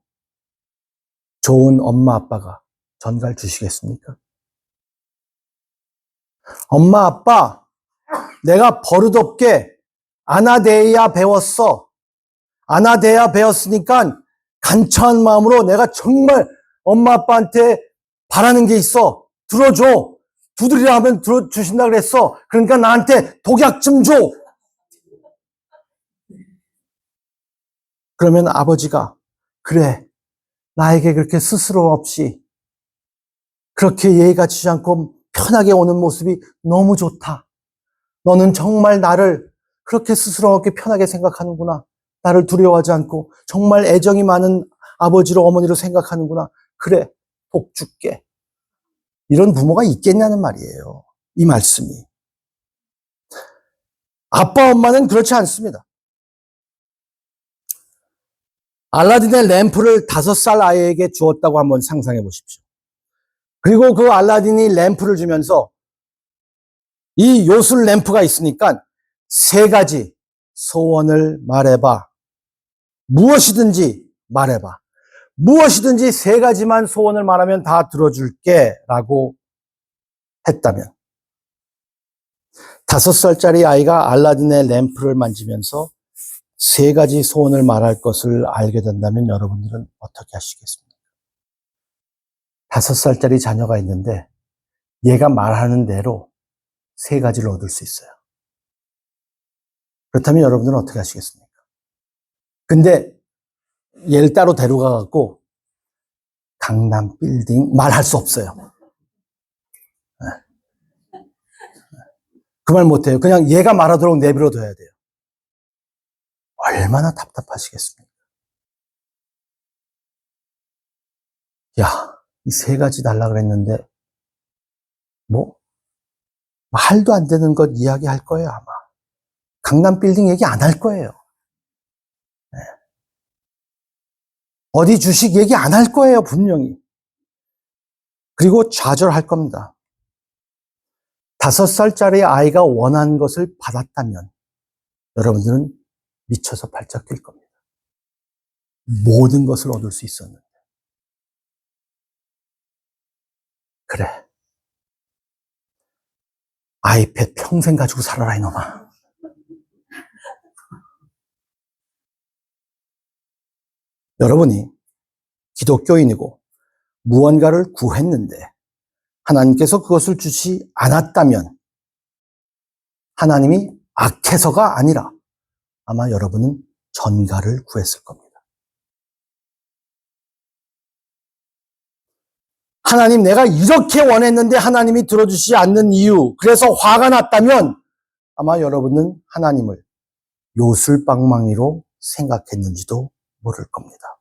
좋은 엄마 아빠가 전가를 주시겠습니까? 엄마 아빠, 내가 버릇없게 아나데이아 배웠어. 아나데이아 배웠으니까 간절한 마음으로 내가 정말 엄마 아빠한테 바라는 게 있어. 들어줘. 두드리라 하면 들어주신다 그랬어. 그러니까 나한테 독약 좀 줘. 그러면 아버지가 그래, 나에게 그렇게 스스럼 없이 그렇게 예의 갖추지 않고 편하게 오는 모습이 너무 좋다. 너는 정말 나를 그렇게 스스럼 없게 편하게 생각하는구나. 나를 두려워하지 않고 정말 애정이 많은 아버지로 어머니로 생각하는구나. 그래, 복 줄게. 이런 부모가 있겠냐는 말이에요. 이 말씀이. 아빠, 엄마는 그렇지 않습니다. 알라딘의 램프를 5살 아이에게 주었다고 한번 상상해 보십시오. 그리고 그 알라딘이 램프를 주면서 이 요술 램프가 있으니까 3가지 소원을 말해봐. 무엇이든지 말해봐. 무엇이든지 3가지만 소원을 말하면 다 들어줄게 라고 했다면 5살짜리 아이가 알라딘의 램프를 만지면서 3가지 소원을 말할 것을 알게 된다면 여러분들은 어떻게 하시겠습니까? 5살짜리 자녀가 있는데 얘가 말하는 대로 3가지를 얻을 수 있어요. 그렇다면 여러분들은 어떻게 하시겠습니까? 근데 얘를 따로 데려가갖고 강남 빌딩 말할 수 없어요. 그 말 못해요. 그냥 얘가 말하도록 내버려둬야 돼요. 얼마나 답답하시겠습니까? 야, 이 3가지 달라 그랬는데 뭐 말도 안 되는 것 이야기할 거예요 아마. 강남 빌딩 얘기 안 할 거예요. 네. 어디 주식 얘기 안 할 거예요 분명히. 그리고 좌절할 겁니다. 5살짜리 아이가 원한 것을 받았다면 여러분들은 미쳐서 발작 뛸 겁니다. 모든 것을 얻을 수 있었는데. 그래. 아이패드 평생 가지고 살아라 이놈아. 여러분이 기독교인이고 무언가를 구했는데 하나님께서 그것을 주지 않았다면 하나님이 악해서가 아니라 아마 여러분은 전가를 구했을 겁니다. 하나님, 내가 이렇게 원했는데 하나님이 들어주시지 않는 이유, 그래서 화가 났다면 아마 여러분은 하나님을 요술방망이로 생각했는지도 모를 겁니다.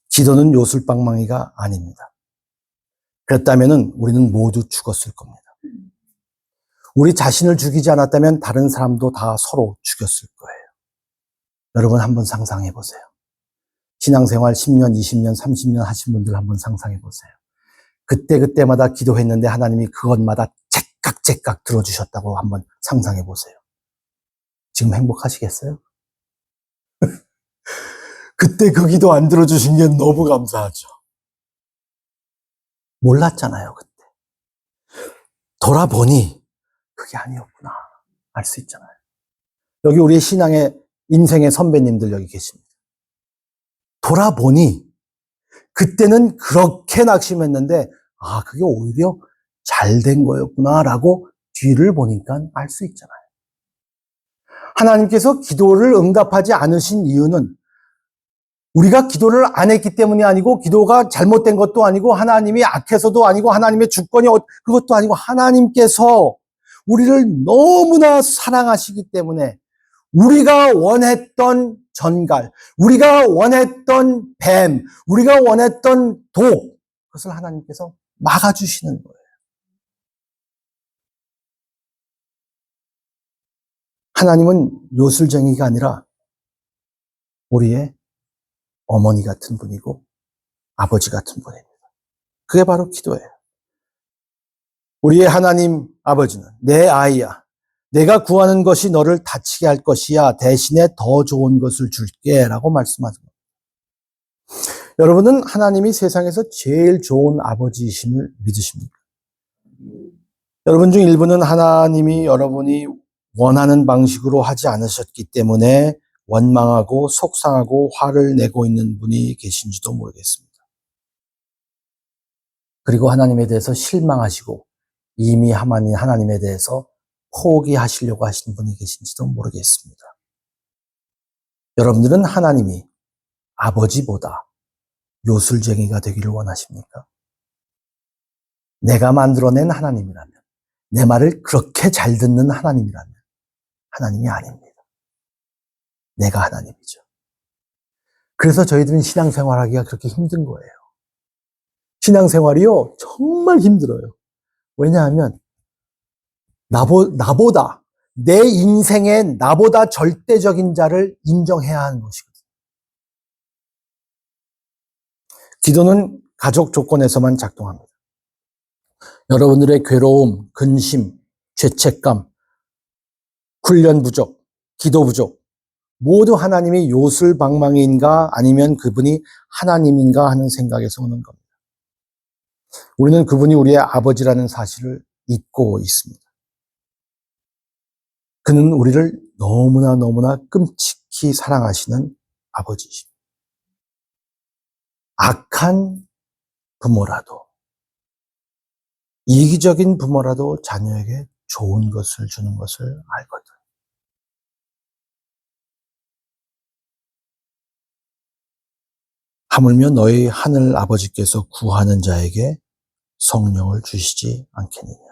기도는 요술방망이가 아닙니다. 그랬다면 우리는 모두 죽었을 겁니다. 우리 자신을 죽이지 않았다면 다른 사람도 다 서로 죽였을 거예요. 여러분 한번 상상해 보세요. 신앙생활 10년, 20년, 30년 하신 분들 한번 상상해 보세요. 그때마다 기도했는데 하나님이 그것마다 제깍제깍 들어주셨다고 한번 상상해 보세요. 지금 행복하시겠어요? 그때 그 기도 안 들어주신 게 너무 감사하죠. 몰랐잖아요, 그때. 돌아보니 그게 아니었구나. 알 수 있잖아요. 여기 우리 신앙의 인생의 선배님들 여기 계십니다. 돌아보니 그때는 그렇게 낙심했는데 그게 오히려 잘 된 거였구나라고 뒤를 보니까 알 수 있잖아요. 하나님께서 기도를 응답하지 않으신 이유는 우리가 기도를 안 했기 때문이 아니고 기도가 잘못된 것도 아니고 하나님이 악해서도 아니고 하나님의 주권이 그것도 아니고 하나님께서 우리를 너무나 사랑하시기 때문에 우리가 원했던 전갈, 우리가 원했던 뱀, 우리가 원했던 독, 그것을 하나님께서 막아주시는 거예요. 하나님은 요술쟁이가 아니라 우리의 어머니 같은 분이고 아버지 같은 분입니다. 그게 바로 기도예요. 우리의 하나님 아버지는 내 아이야. 내가 구하는 것이 너를 다치게 할 것이야. 대신에 더 좋은 것을 줄게 라고 말씀하십니다. 여러분은 하나님이 세상에서 제일 좋은 아버지이심을 믿으십니까? 여러분 중 일부는 하나님이 여러분이 원하는 방식으로 하지 않으셨기 때문에 원망하고 속상하고 화를 내고 있는 분이 계신지도 모르겠습니다. 그리고 하나님에 대해서 실망하시고 이미 하나님에 대해서 포기하시려고 하시는 분이 계신지도 모르겠습니다. 여러분들은 하나님이 아버지보다 요술쟁이가 되기를 원하십니까? 내가 만들어낸 하나님이라면, 내 말을 그렇게 잘 듣는 하나님이라면 하나님이 아닙니다. 내가 하나님이죠. 그래서 저희들은 신앙생활하기가 그렇게 힘든 거예요. 신앙생활이요, 정말 힘들어요. 왜냐하면 나보다, 내 인생에 나보다 절대적인 자를 인정해야 하는 것이거든요. 기도는 가족 조건에서만 작동합니다. 여러분들의 괴로움, 근심, 죄책감, 훈련 부족, 기도 부족, 모두 하나님이 요술방망이인가 아니면 그분이 하나님인가 하는 생각에서 오는 겁니다. 우리는 그분이 우리의 아버지라는 사실을 잊고 있습니다. 그는 우리를 너무나 끔찍히 사랑하시는 아버지십니다. 악한 부모라도, 이기적인 부모라도 자녀에게 좋은 것을 주는 것을 알거든. 하물며 너희 하늘 아버지께서 구하는 자에게 성령을 주시지 않겠느냐.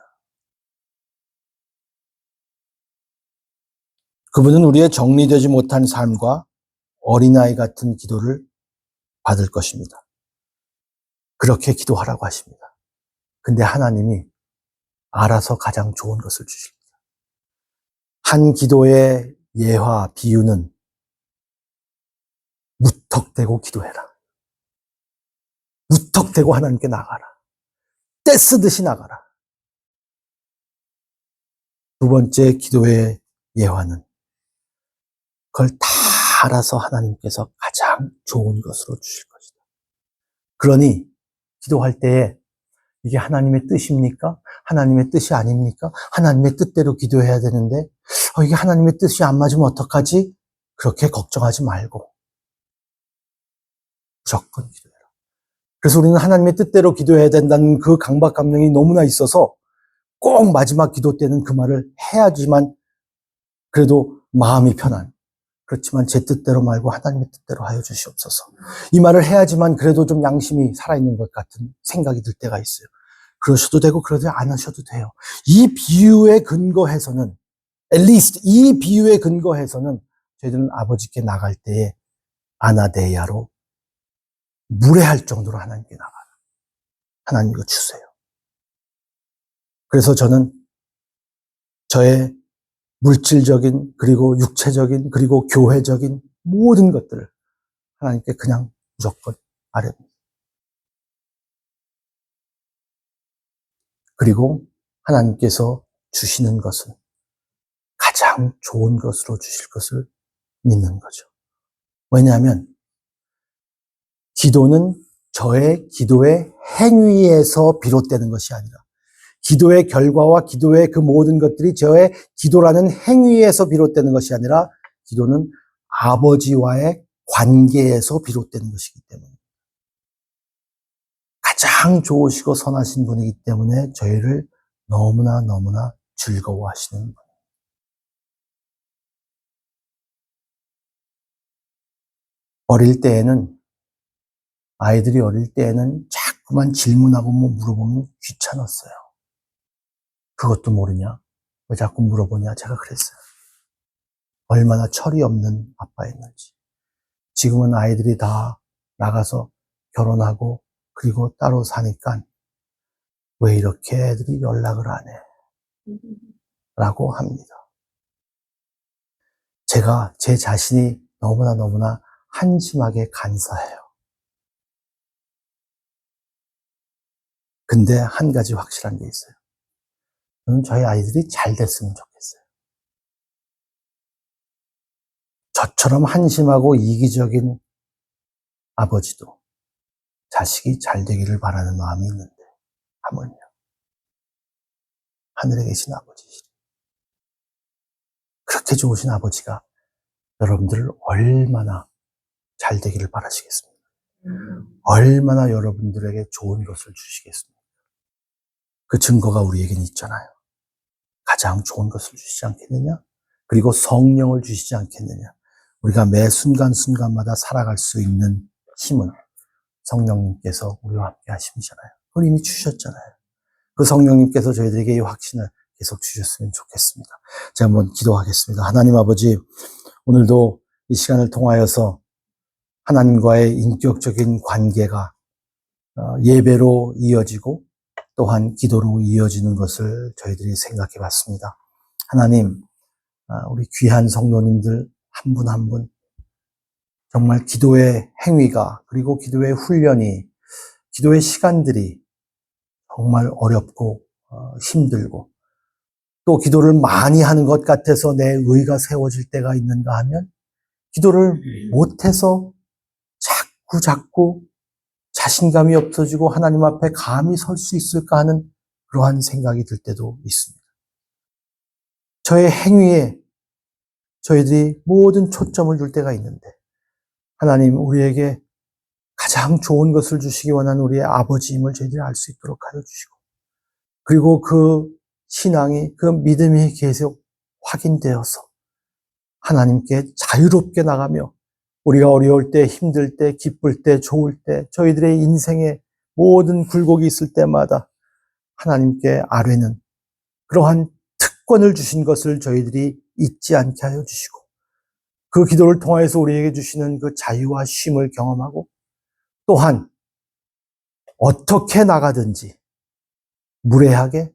그분은 우리의 정리되지 못한 삶과 어린아이 같은 기도를 받을 것입니다. 그렇게 기도하라고 하십니다. 근데 하나님이 알아서 가장 좋은 것을 주십니다. 한 기도의 예화, 비유는 무턱대고 기도해라. 무턱대고 하나님께 나가라. 떼쓰듯이 나가라. 두 번째 기도의 예화는 그걸 다 알아서 하나님께서 가장 좋은 것으로 주실 것이다. 그러니 기도할 때에 이게 하나님의 뜻입니까? 하나님의 뜻이 아닙니까? 하나님의 뜻대로 기도해야 되는데 이게 하나님의 뜻이 안 맞으면 어떡하지? 그렇게 걱정하지 말고 무조건 기도해라. 그래서 우리는 하나님의 뜻대로 기도해야 된다는 그 강박감정이 너무나 있어서 꼭 마지막 기도 때는 그 말을 해야지만 그래도 마음이 편한. 그렇지만 제 뜻대로 말고 하나님의 뜻대로 하여 주시옵소서. 이 말을 해야지만 그래도 좀 양심이 살아있는 것 같은 생각이 들 때가 있어요. 그러셔도 되고 그러지 않으셔도 돼요. 이 비유에 근거해서는 at least 이 비유에 근거해서는 저희들은 아버지께 나갈 때에 아나데야로 무례할 정도로 하나님께 나가요. 하나님 이거 주세요. 그래서 저는 저의 물질적인 그리고 육체적인 그리고 교회적인 모든 것들을 하나님께 그냥 무조건 아뢰옵니다. 그리고 하나님께서 주시는 것은 가장 좋은 것으로 주실 것을 믿는 거죠. 왜냐하면 기도는 저의 기도의 행위에서 비롯되는 것이 아니라 기도의 결과와 기도의 그 모든 것들이 저의 기도라는 행위에서 비롯되는 것이 아니라 기도는 아버지와의 관계에서 비롯되는 것이기 때문에 가장 좋으시고 선하신 분이기 때문에 저희를 너무나 즐거워하시는 분. 아이들이 어릴 때에는 자꾸만 질문하고 뭐 물어보면 귀찮았어요. 그것도 모르냐? 왜 자꾸 물어보냐? 제가 그랬어요. 얼마나 철이 없는 아빠였는지. 지금은 아이들이 다 나가서 결혼하고 그리고 따로 사니까 왜 이렇게 애들이 연락을 안 해? 라고 합니다. 제가 제 자신이 너무나 한심하게 간사해요. 근데 한 가지 확실한 게 있어요. 저는 저희 아이들이 잘 됐으면 좋겠어요. 저처럼 한심하고 이기적인 아버지도 자식이 잘 되기를 바라는 마음이 있는데 하물며 하늘에 계신 아버지시죠. 그렇게 좋으신 아버지가 여러분들을 얼마나 잘 되기를 바라시겠습니까? 얼마나 여러분들에게 좋은 것을 주시겠습니까? 그 증거가 우리에게는 있잖아요. 가장 좋은 것을 주시지 않겠느냐? 그리고 성령을 주시지 않겠느냐? 우리가 매 순간순간마다 살아갈 수 있는 힘은 성령님께서 우리와 함께 하심이잖아요. 그걸 이미 주셨잖아요. 그 성령님께서 저희들에게 이 확신을 계속 주셨으면 좋겠습니다. 제가 한번 기도하겠습니다. 하나님 아버지, 오늘도 이 시간을 통하여서 하나님과의 인격적인 관계가 예배로 이어지고 또한 기도로 이어지는 것을 저희들이 생각해 봤습니다. 하나님, 우리 귀한 성도님들 한 분 한 분 정말 기도의 행위가 그리고 기도의 훈련이 기도의 시간들이 정말 어렵고 힘들고 또 기도를 많이 하는 것 같아서 내 의가 세워질 때가 있는가 하면 기도를 못해서 자꾸 자신감이 없어지고 하나님 앞에 감히 설 수 있을까 하는 그러한 생각이 들 때도 있습니다. 저의 행위에 저희들이 모든 초점을 둘 때가 있는데 하나님 우리에게 가장 좋은 것을 주시기 원하는 우리의 아버지임을 저희들이 알 수 있도록 하여 주시고 그리고 그 신앙이 그 믿음이 계속 확인되어서 하나님께 자유롭게 나가며 우리가 어려울 때, 힘들 때, 기쁠 때, 좋을 때, 저희들의 인생에 모든 굴곡이 있을 때마다 하나님께 아뢰는 그러한 특권을 주신 것을 저희들이 잊지 않게 하여 주시고 그 기도를 통해서 우리에게 주시는 그 자유와 쉼을 경험하고 또한 어떻게 나가든지 무례하게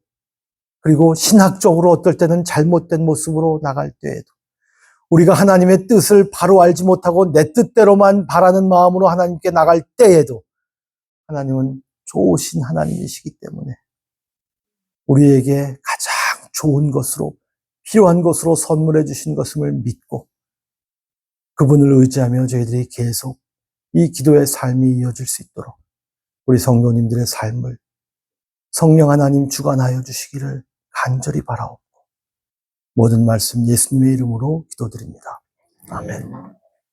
그리고 신학적으로 어떨 때는 잘못된 모습으로 나갈 때에도 우리가 하나님의 뜻을 바로 알지 못하고 내 뜻대로만 바라는 마음으로 하나님께 나갈 때에도 하나님은 좋으신 하나님이시기 때문에 우리에게 가장 좋은 것으로 필요한 것으로 선물해 주신 것임을 믿고 그분을 의지하며 저희들이 계속 이 기도의 삶이 이어질 수 있도록 우리 성도님들의 삶을 성령 하나님 주관하여 주시기를 간절히 바라옵고 모든 말씀 예수님의 이름으로 기도드립니다. 아멘.